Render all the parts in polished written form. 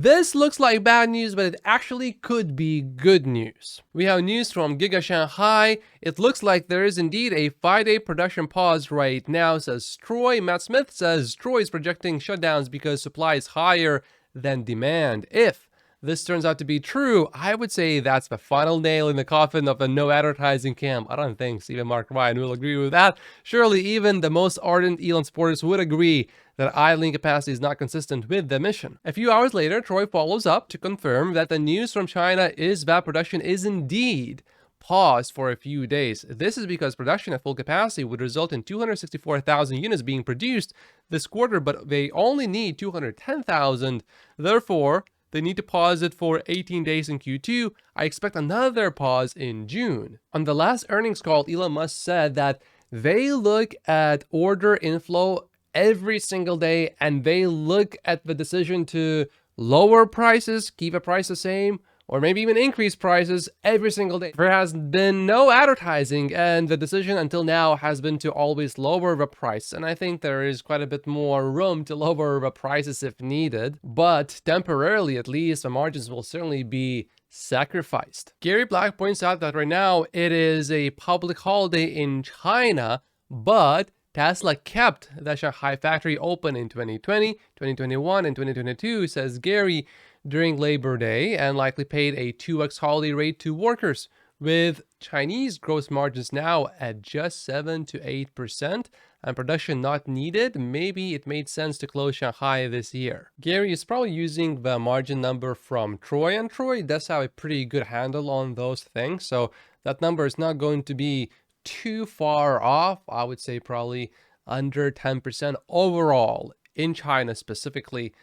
This looks like bad news, but it actually could be good news. We have news from Giga Shanghai. It looks like there is indeed a 5-day production pause right now, says Troy. Matt Smith says Troy is projecting shutdowns because supply is higher than demand. If this turns out to be true, I would say that's the final nail in the coffin of a no advertising camp. I don't think Stephen Mark Ryan will agree with that. Surely even the most ardent Elon supporters would agree that idling capacity is not consistent with the mission. A few hours later, Troy follows up to confirm that the news from China is that production is indeed paused for a few days. This is because production at full capacity would result in 264,000 units being produced this quarter, but they only need 210,000. Therefore, they need to pause it for 18 days in Q2. I expect another pause in June. On the last earnings call, Elon Musk said that they look at order inflow every single day, and they look at the decision to lower prices, keep a price the same, or maybe even increase prices every single day. There has been no advertising, and the decision until now has been to always lower the price. And I think there is quite a bit more room to lower the prices if needed, but temporarily at least, the margins will certainly be sacrificed. Gary Black points out that right now it is a public holiday in China, but Tesla kept the Shanghai factory open in 2020, 2021, and 2022, says Gary, during Labor Day, and likely paid a 2x holiday rate to workers, with Chinese gross margins now at just 7 to 8% and production not needed. Maybe it made sense to close Shanghai this year. Gary is probably using the margin number from Troy, and Troy does have a pretty good handle on those things, so that number is not going to be too far off. I would say probably under 10% overall in China specifically.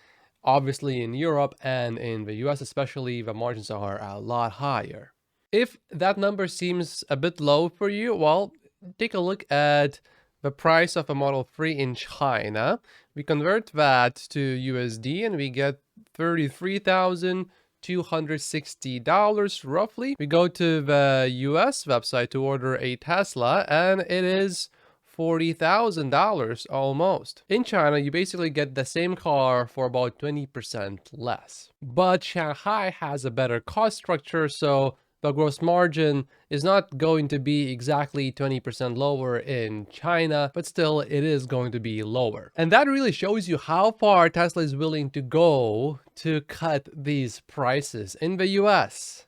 Obviously in Europe and in the US especially, the margins are a lot higher. If that number seems a bit low for you, well, take a look at the price of a Model 3 in China. We convert that to USD and we get $33,260 roughly. We go to the US website to order a Tesla and it is $40,000 almost. In China, you basically get the same car for about 20% less. But Shanghai has a better cost structure, so the gross margin is not going to be exactly 20% lower in China, but still it is going to be lower. And that really shows you how far Tesla is willing to go to cut these prices. In the US,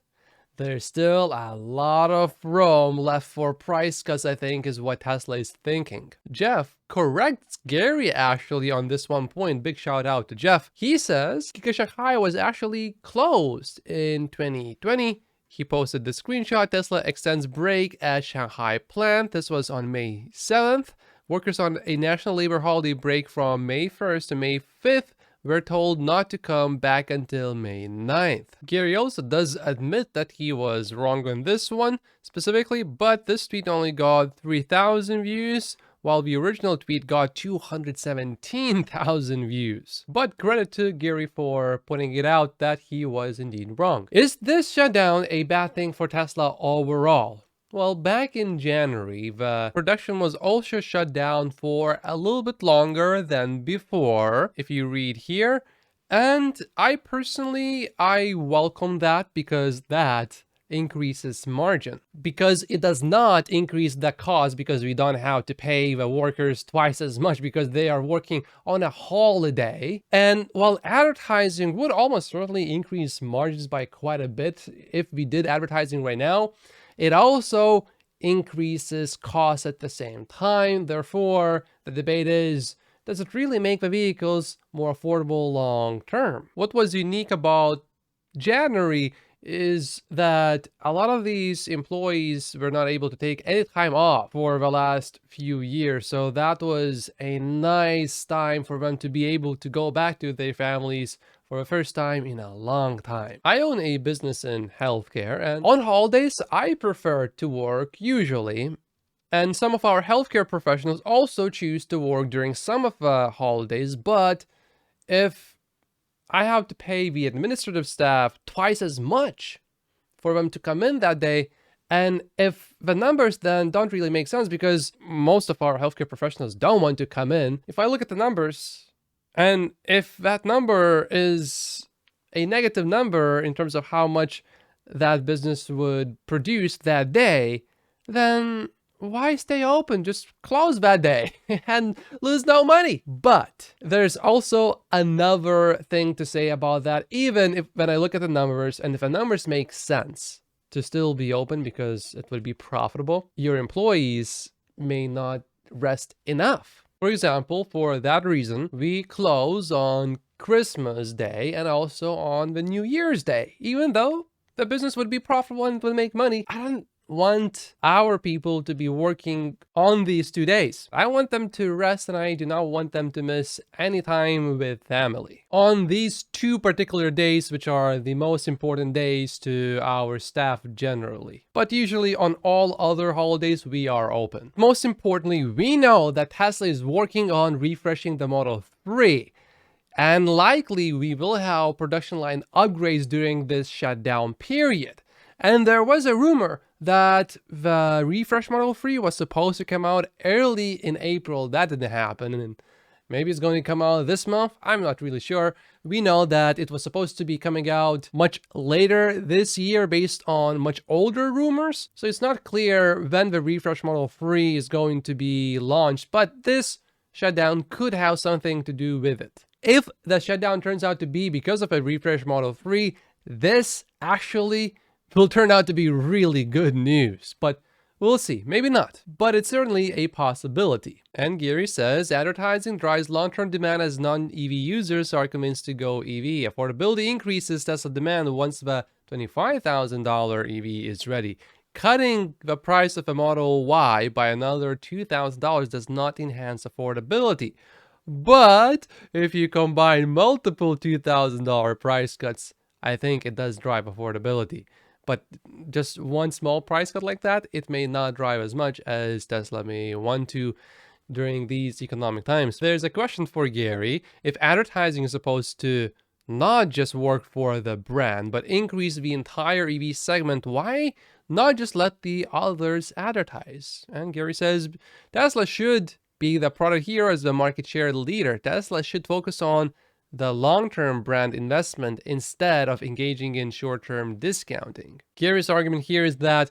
there's still a lot of room left for price cuts, I think, is what Tesla is thinking. Jeff corrects Gary actually on this one point. Big shout out to Jeff. He says Giga Shanghai was actually closed in 2020. He posted the screenshot. Tesla extends break at Shanghai plant. This was on May 7th. Workers on a national labor holiday break from May 1st to May 5th were told not to come back until May 9th. Gary also does admit that he was wrong on this one specifically, but this tweet only got 3,000 views, while the original tweet got 217,000 views. But credit to Gary for pointing it out that he was indeed wrong. Is this shutdown a bad thing for Tesla overall? Well, back in January, the production was also shut down for a little bit longer than before, if you read here. And I welcome that because that increases margin. Because it does not increase the cost because we don't have to pay the workers twice as much because they are working on a holiday. And while advertising would almost certainly increase margins by quite a bit if we did advertising right now, it also increases costs at the same time. Therefore, the debate is, does it really make the vehicles more affordable long term? What was unique about January is that a lot of these employees were not able to take any time off for the last few years. So that was a nice time for them to be able to go back to their families for the first time in a long time. I own a business in healthcare, and on holidays, I prefer to work usually. And some of our healthcare professionals also choose to work during some of the holidays, but if I have to pay the administrative staff twice as much for them to come in that day, and if the numbers then don't really make sense because most of our healthcare professionals don't want to come in, if I look at the numbers, and if that number is a negative number in terms of how much that business would produce that day, then why stay open? Just close that day and lose no money. But there's also another thing to say about that, even if when I look at the numbers and if the numbers make sense to still be open because it would be profitable, your employees may not rest enough. For example, for that reason, we close on Christmas Day and also on the New Year's Day, even though the business would be profitable and would make money. I don't want our people to be working on these 2 days. I want them to rest and I do not want them to miss any time with family. On these 2 particular days, which are the most important days to our staff generally. But usually on all other holidays, we are open. Most importantly, we know that Tesla is working on refreshing the Model 3. And likely we will have production line upgrades during this shutdown period. And there was a rumor that the refresh Model 3 was supposed to come out early in April. That didn't happen. And maybe it's going to come out this month. I'm not really sure. We know that it was supposed to be coming out much later this year based on much older rumors. So it's not clear when the refresh Model 3 is going to be launched, but this shutdown could have something to do with it. If the shutdown turns out to be because of a refresh Model 3, this actually will turn out to be really good news, but we'll see. Maybe not, but it's certainly a possibility. And Gary says, advertising drives long-term demand as non-EV users are convinced to go EV. Affordability increases Tesla demand once the $25,000 EV is ready. Cutting the price of a Model Y by another $2,000 does not enhance affordability. But if you combine multiple $2,000 price cuts, I think it does drive affordability. But just one small price cut like that, it may not drive as much as Tesla may want to during these economic times. There's a question for Gary. If advertising is supposed to not just work for the brand, but increase the entire EV segment, why not just let the others advertise? And Gary says, Tesla should be the product hero as the market share leader. Tesla should focus on the long-term brand investment instead of engaging in short-term discounting. Gary's argument here is that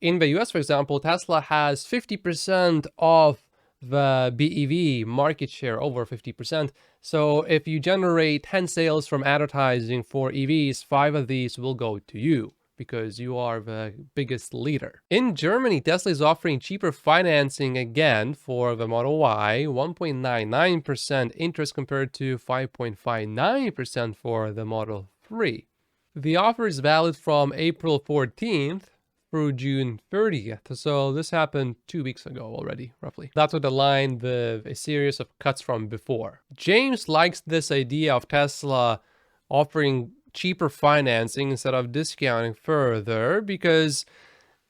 in the US, for example, Tesla has 50% of the BEV market share, over 50%. So if you generate 10 sales from advertising for EVs, 5 of these will go to you, because you are the biggest leader. In Germany, Tesla is offering cheaper financing again for the Model Y, 1.99% interest compared to 5.59% for the Model 3. The offer is valid from April 14th through June 30th. So this happened 2 weeks ago already, roughly. That would align with a series of cuts from before. James likes this idea of Tesla offering cheaper financing instead of discounting further, because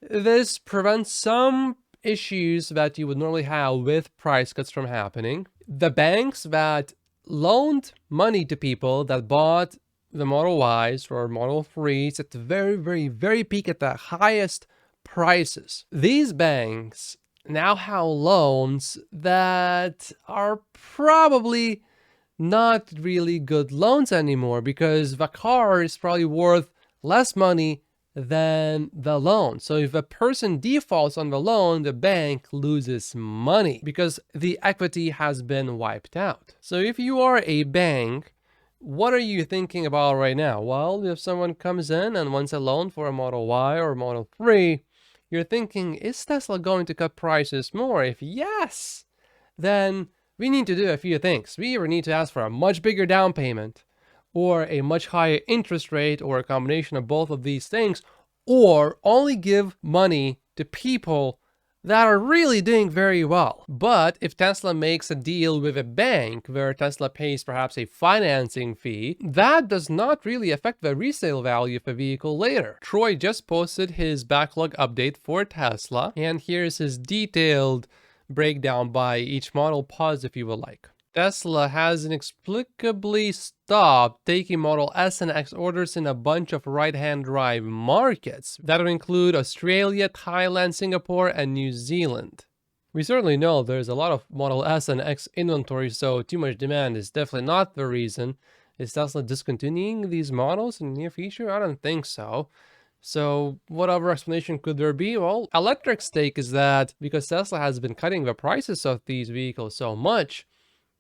this prevents some issues that you would normally have with price cuts from happening. The banks that loaned money to people that bought the Model Ys or Model 3s at the very peak, at the highest prices, these banks now have loans that are probably not really good loans anymore, because the car is probably worth less money than the loan. So if a person defaults on the loan, the bank loses money because the equity has been wiped out. So if you are a bank, what are you thinking about right now? Well, if someone comes in and wants a loan for a Model Y or Model 3, you're thinking, is Tesla going to cut prices more? If yes, then we need to do a few things. We either need to ask for a much bigger down payment, or a much higher interest rate, or a combination of both of these things, or only give money to people that are really doing very well. But if Tesla makes a deal with a bank where Tesla pays perhaps a financing fee, that does not really affect the resale value of a vehicle later. Troy just posted his backlog update for Tesla, and here's his detailed breakdown by each model. Pause if you would like. Tesla has inexplicably stopped taking Model S and X orders in a bunch of right-hand drive markets. That would include Australia, Thailand, Singapore, and New Zealand. We certainly know there's a lot of Model S and X inventory, so too much demand is definitely not the reason. Is Tesla discontinuing these models in the near future? I don't think so. So what other explanation could there be? Well, electric's take is that because Tesla has been cutting the prices of these vehicles so much,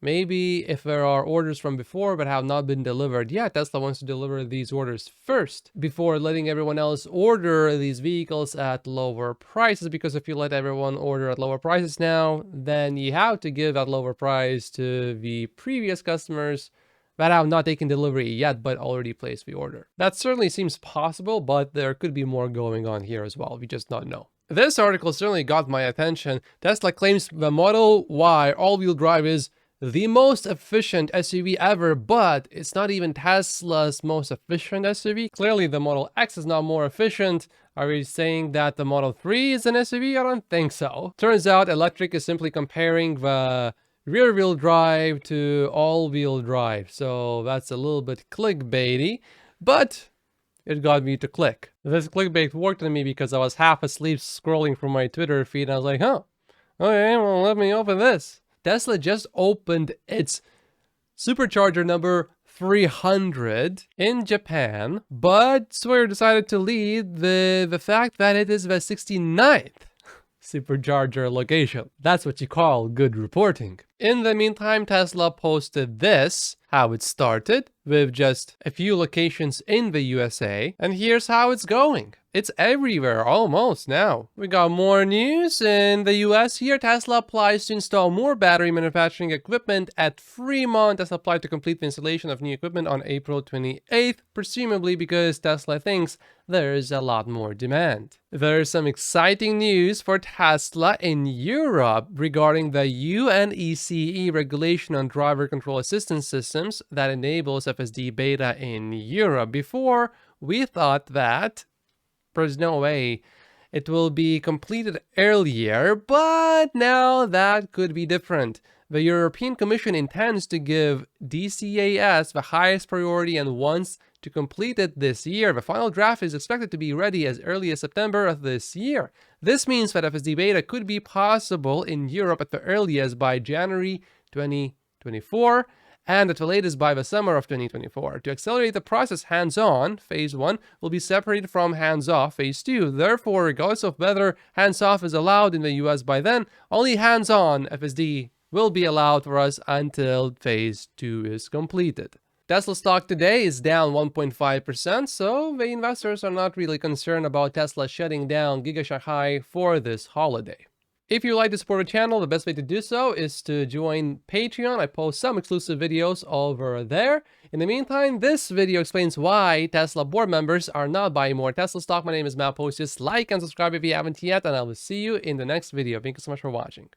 maybe if there are orders from before but have not been delivered yet, Tesla wants to deliver these orders first before letting everyone else order these vehicles at lower prices. Because if you let everyone order at lower prices now, then you have to give that lower price to the previous customers that have not taken delivery yet but already placed the order. That certainly seems possible, but there could be more going on here as well. We just don't know. This article certainly got my attention. Tesla claims the Model Y all-wheel drive is the most efficient SUV ever, but it's not even Tesla's most efficient SUV. Clearly, the Model X is not more efficient. Are we saying that the Model 3 is an SUV? I don't think so. Turns out electric is simply comparing the rear-wheel drive to all-wheel drive. So that's a little bit clickbaity, but it got me to click. This clickbait worked on me because I was half asleep scrolling through my Twitter feed and I was like, huh, okay, well, let me open this. Tesla just opened its supercharger number 300 in Japan, but Sawyer decided to lead the fact that it is the 69th supercharger location. That's what you call good reporting. In the meantime, Tesla posted this, how it started, with just a few locations in the USA, and here's how it's going. It's everywhere, almost now. We got more news in the US here. Tesla applies to install more battery manufacturing equipment at Fremont. Tesla applied to complete the installation of new equipment on April 28th, presumably because Tesla thinks there's a lot more demand. There's some exciting news for Tesla in Europe regarding the UNECE regulation on driver control assistance systems that enables FSD beta in Europe. Before, we thought that there's no way it will be completed earlier, but now that could be different. The European Commission intends to give DCAS the highest priority and wants to complete it this year. The final draft is expected to be ready as early as September of this year. This means that FSD beta could be possible in Europe at the earliest by January 2024. And at the latest by the summer of 2024. To accelerate the process, hands-on, phase 1, will be separated from hands-off, phase 2. Therefore, regardless of whether hands-off is allowed in the US by then, only hands-on FSD will be allowed for us until phase 2 is completed. Tesla stock today is down 1.5%, so the investors are not really concerned about Tesla shutting down Giga Shanghai for this holiday. If you like to support the channel, the best way to do so is to join Patreon. I post some exclusive videos over there. In the meantime, this video explains why Tesla board members are not buying more Tesla stock. My name is Matt Post. Just like and subscribe if you haven't yet, and I will see you in the next video. Thank you so much for watching.